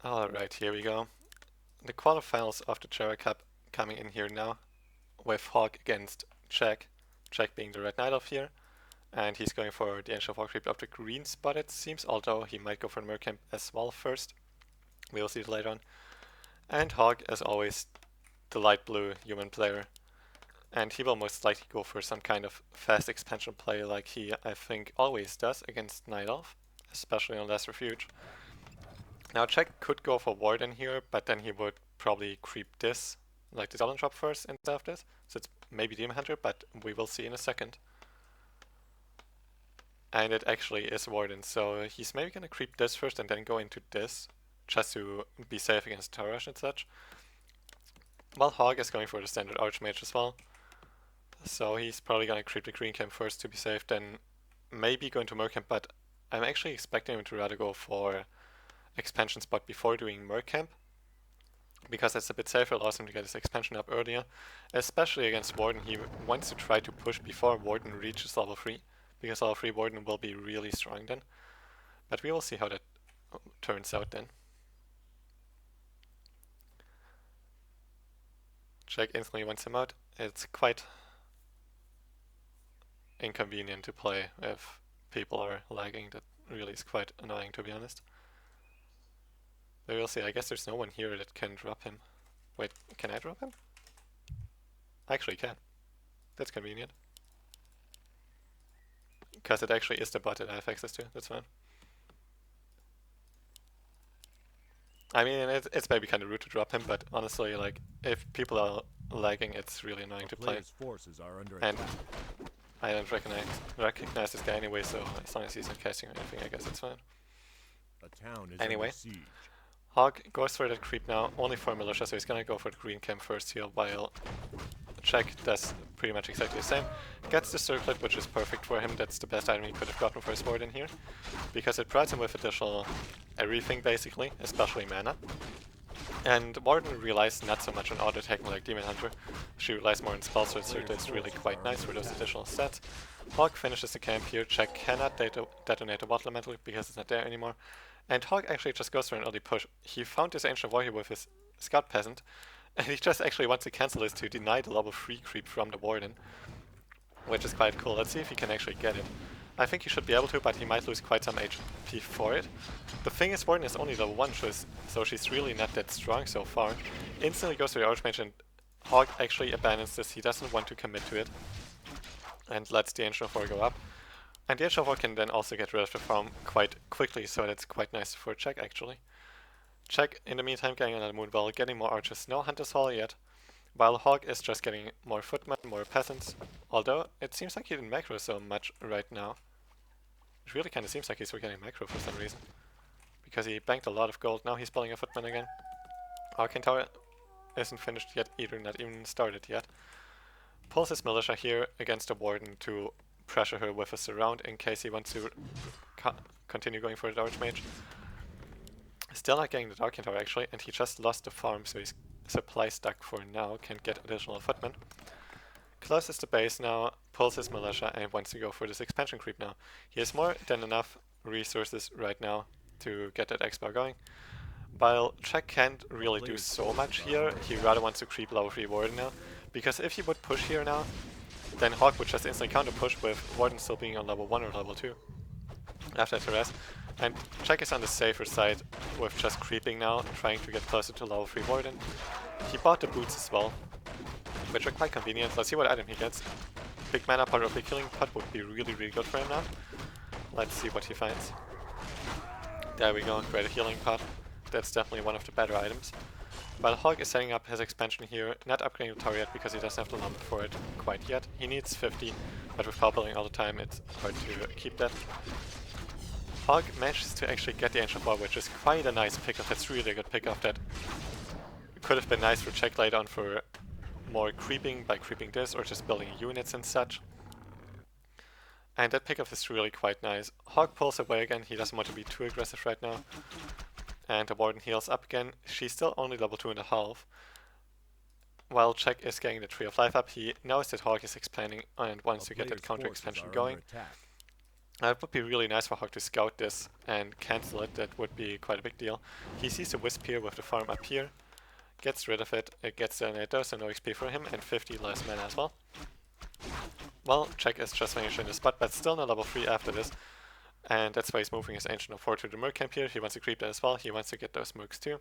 Alright, here we go. The quarterfinals of the Gera Cup coming in here now with Hawk against Jack. Jack being the red knight of here, and he's going for the Ancient Hawk creep of the green spot it seems, although he might go for the Mercamp as well first. We will see it later on. And Hawk, as always, the light blue human player. And he will most likely go for some kind of fast expansion play like he, I think, always does against Night Elf, especially on Last Refuge. Now Jack could go for Warden here, but then he would probably creep this, like the Dollar Drop first instead of this. So it's maybe Demon Hunter, but we will see in a second. And it actually is Warden, so he's maybe gonna creep this first and then go into this, just to be safe against Tower Rush and such. While Hog is going for the standard Archmage as well. So he's probably gonna creep the green camp first to be safe, then maybe go into Mercamp, but I'm actually expecting him to rather go for expansion spot before doing Mercamp, because that's a bit safer, allows him to get his expansion up earlier. Especially against Warden, he wants to try to push before Warden reaches level 3, because level 3 Warden will be really strong then. But we will see how that turns out then. Jack instantly wants him out. It's quite inconvenient to play if people are lagging. That really is quite annoying, to be honest. But we'll see. I guess there's no one here that can drop him. Wait, can I drop him? I actually can. That's convenient. Because it actually is the bot that I have access to. That's fine. I mean, it's maybe kind of rude to drop him, but honestly, like, if people are lagging, it's really annoying to play. And I don't recognize this guy anyway, so as long as he's not casting or anything, I guess it's fine. Anyway, Hog goes for that creep now, only for Militia, so he's gonna go for the green camp first here, while Jack does pretty much exactly the same. Gets the circlet, which is perfect for him. That's the best item he could have gotten for his Warden here, because it provides him with additional everything basically, especially mana. And Warden relies not so much on auto attacking like Demon Hunter. She relies more on spell, so it's really quite nice for those additional stats. Hog finishes the camp here. Jack cannot detonate the Water Elemental because it's not there anymore. And Hog actually just goes for an early push. He found this Ancient Warrior with his Scout Peasant, and he just actually wants to cancel this to deny the level 3 creep from the Warden, which is quite cool. Let's see if he can actually get it. I think he should be able to, but he might lose quite some HP for it. The thing is, Warden is only level 1, so she's really not that strong so far. Instantly goes to the Archmage, and Hog actually abandons this. He doesn't want to commit to it, and lets the Ancient of War go up. And the Ancient of War can then also get rid of the farm quite quickly, so that's quite nice for Jack actually. Jack, in the meantime, getting another Moonwell, getting more archers, no Hunter's Hall yet. While Hog is just getting more footmen, more peasants, although it seems like he didn't macro so much right now. It really kind of seems like he's forgetting macro for some reason, because he banked a lot of gold. Now he's building a footman again. Arcane Tower isn't finished yet either, not even started yet. Pulls his militia here against the Warden to pressure her with a surround in case he wants to continue going for the Archmage. Still not getting the Arcane Tower actually, and he just lost the farm, so he's supply stuck for now, can't get additional footmen. Closes the base now, pulls his militia, and wants to go for this expansion creep now. He has more than enough resources right now to get that X-Bar going. While Jack can't really do so much here, he rather wants to creep level 3 Warden now, because if he would push here now, then Hawk would just instantly counter push with Warden still being on level 1 or level 2 after that harass. And Jack is on the safer side with just creeping now, trying to get closer to level 3 Warden. He bought the boots as well, which are quite convenient. Let's see what item he gets. Big mana pot or big healing pot would be really good for him now. Let's see what he finds. There we go, great healing pot. That's definitely one of the better items. While Hog is setting up his expansion here, not upgrading the tower yet because he doesn't have the lumber for it quite yet. He needs 50, but with power building all the time it's hard to keep that. Hog manages to actually get the Ancient War, which is quite a nice pickup. That's really a good pickup that could have been nice for Jack later on for more creeping by creeping this or just building units and such. And that pickup is really quite nice. Hog pulls away again, he doesn't want to be too aggressive right now. And the Warden heals up again. She's still only level 2.5. While Jack is getting the Tree of Life up, he knows that Hog is expanding and wants to get that counter expansion going. It would be really nice for Hog to scout this and cancel it. That would be quite a big deal. He sees the Wisp here with the farm up here, gets rid of it, it gets detonated, so no XP for him, and 50 less mana as well. Well, Check is just finished in the spot, but still not level 3 after this. And that's why he's moving his Ancient of 4 to the Merc camp here. He wants to creep that as well, he wants to get those Mercs too.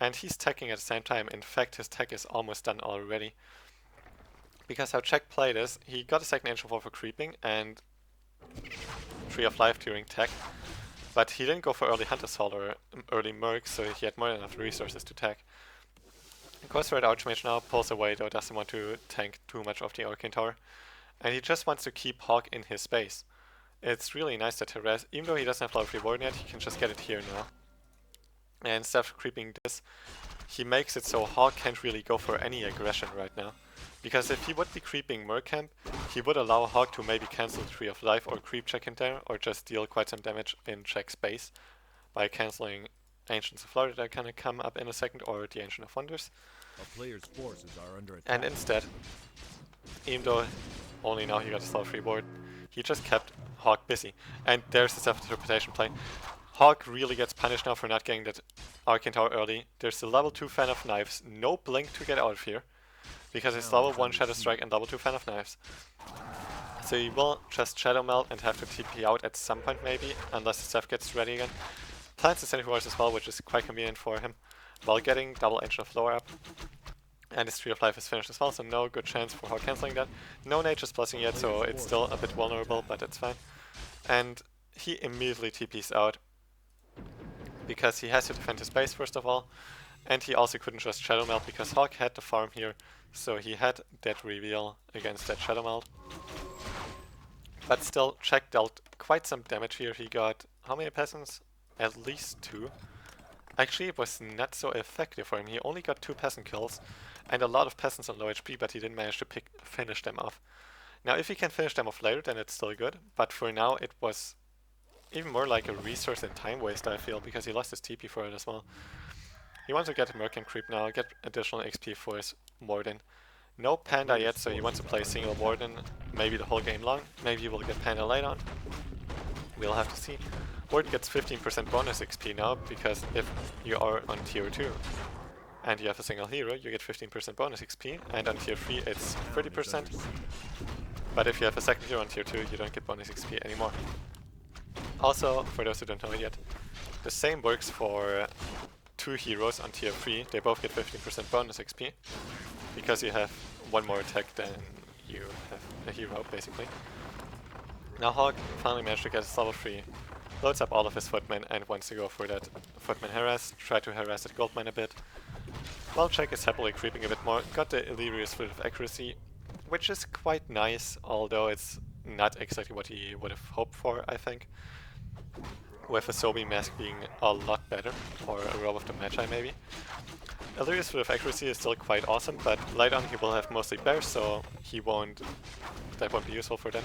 And he's teching at the same time. In fact, his tech is almost done already. Because how Check played is, he got a second Ancient of 4 for creeping and Tree of Life during tech. But he didn't go for early Hunter's Hall or early Merc, so he had more than enough resources to tech. Goes for the Archmage now, pulls away though, doesn't want to tank too much of the Arcane Tower. And he just wants to keep Hawk in his space. It's really nice that Harass, even though he doesn't have level 3 Warden yet, he can just get it here now. And instead of creeping this, he makes it so Hawk can't really go for any aggression right now. Because if he would be creeping Mercamp, he would allow Hawk to maybe cancel the Tree of Life or creep Check in there, or just deal quite some damage in Check's base by cancelling Ancients of Florida that are gonna come up in a second, or the Ancient of Wonders. A player's forces are under attack. And instead, even though only now he got a level 3 board, he just kept Hawk busy. And there's the self-interpretation play. Hawk really gets punished now for not getting that Arcane Tower early. There's the level 2 Fan of Knives, no blink to get out of here, because it's level 1 Shadow Strike and level 2 Fan of Knives. So he will just Shadow Melt and have to TP out at some point maybe, unless the stuff gets ready again. Plants the Sentry Wars as well, which is quite convenient for him, while getting double Ancient of Lore up. And his Tree of Life is finished as well, so no good chance for Hawk cancelling that. No Nature's Blessing yet, so it's still a bit vulnerable, but it's fine. And he immediately TPs out, because he has to defend his base first of all, and he also couldn't just Shadow Melt because Hawk had the farm here, so he had that reveal against that Shadow Melt. But still, Check dealt quite some damage here. He got how many peasants? At least 2. Actually, it was not so effective for him. He only got 2 peasant kills and a lot of peasants on low HP, but he didn't manage to finish them off. Now, if he can finish them off later, then it's still good, but for now it was even more like a resource and time waste, I feel, because he lost his TP for it as well. He wants to get Merc and creep now, get additional XP for his Warden. No Panda yet, so he wants to play single Warden, maybe the whole game long. Maybe he will get Panda later on. We'll have to see. Warden gets 15% bonus XP now, because if you are on tier 2 and you have a single hero, you get 15% bonus XP, and on tier 3 it's 30%. But if you have a second hero on tier 2, you don't get bonus XP anymore. Also, for those who don't know it yet, the same works for 2 heroes on tier 3. They both get 15% bonus XP, because you have one more attack than you have a hero, basically. Now Hawk finally managed to get his level 3, loads up all of his footmen and wants to go for that footman harass, try to harass that goldmine a bit. While Check is happily creeping a bit more, got the Illyria's Foot of Accuracy, which is quite nice, although it's not exactly what he would have hoped for, I think. With a Sobi mask being a lot better, or a Robe of the Magi maybe. Illyria's Foot of Accuracy is still quite awesome, but later on he will have mostly bears, so that won't be useful for them.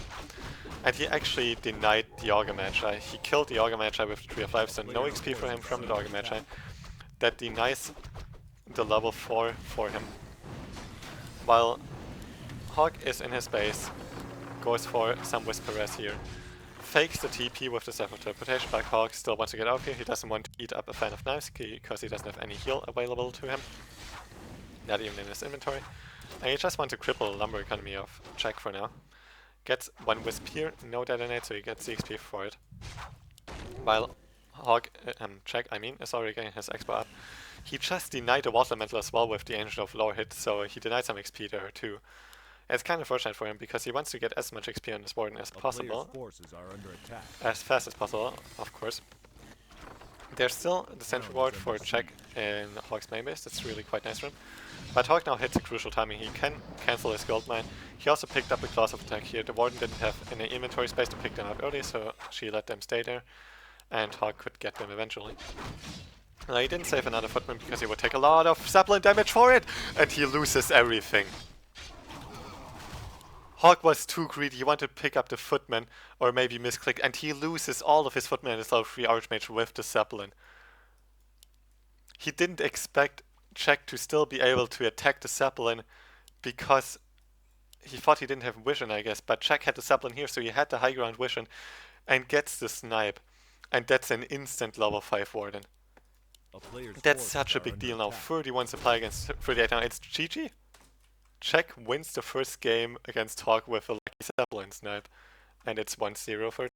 And he actually denied the Augur Magi. He killed the Augur Magi with the Tree of Life, so no XP for him from the Augur Magi. That denies the level 4 for him. While Hawk is in his base, goes for some Whisperers here, fakes the TP with the self-interpretation, but Hawk still wants to get out here. He doesn't want to eat up a Fan of Knives because he doesn't have any heal available to him, not even in his inventory. And he just wants to cripple the lumber economy of Check for now. Gets 1 Wisp here, no detonate, so he gets the XP for it. While Check is already getting his expo up. He just denied the Water Elemental as well with the Ancient of Lore hit, so he denied some XP there too. It's kind of fortunate for him, because he wants to get as much XP on his Warden as possible. As fast as possible, of course. There's still the Sentry Ward for Check in Hawk's main base, that's really quite nice for him. But Hawk now hits a crucial timing. He can cancel his Goldmine. He also picked up a Claws of Attack here. The Warden didn't have any inventory space to pick them up early, so she let them stay there, and Hawk could get them eventually. Now he didn't save another footman because he would take a lot of Zeppelin damage for it, and he loses everything. Hawk was too greedy, he wanted to pick up the footman, or maybe misclick, and he loses all of his footmen and his level 3 Archmage with the Zeppelin. He didn't expect Check to still be able to attack the Zeppelin, because he thought he didn't have vision, I guess, but Czech had the Zeppelin here, so he had the high ground vision and gets the snipe. And that's an instant level 5 Warden. That's such a big deal now. 31 supply against 38 now. It's GG. Czech wins the first game against Hawk with a lucky Zeppelin snipe. And it's 1-0 for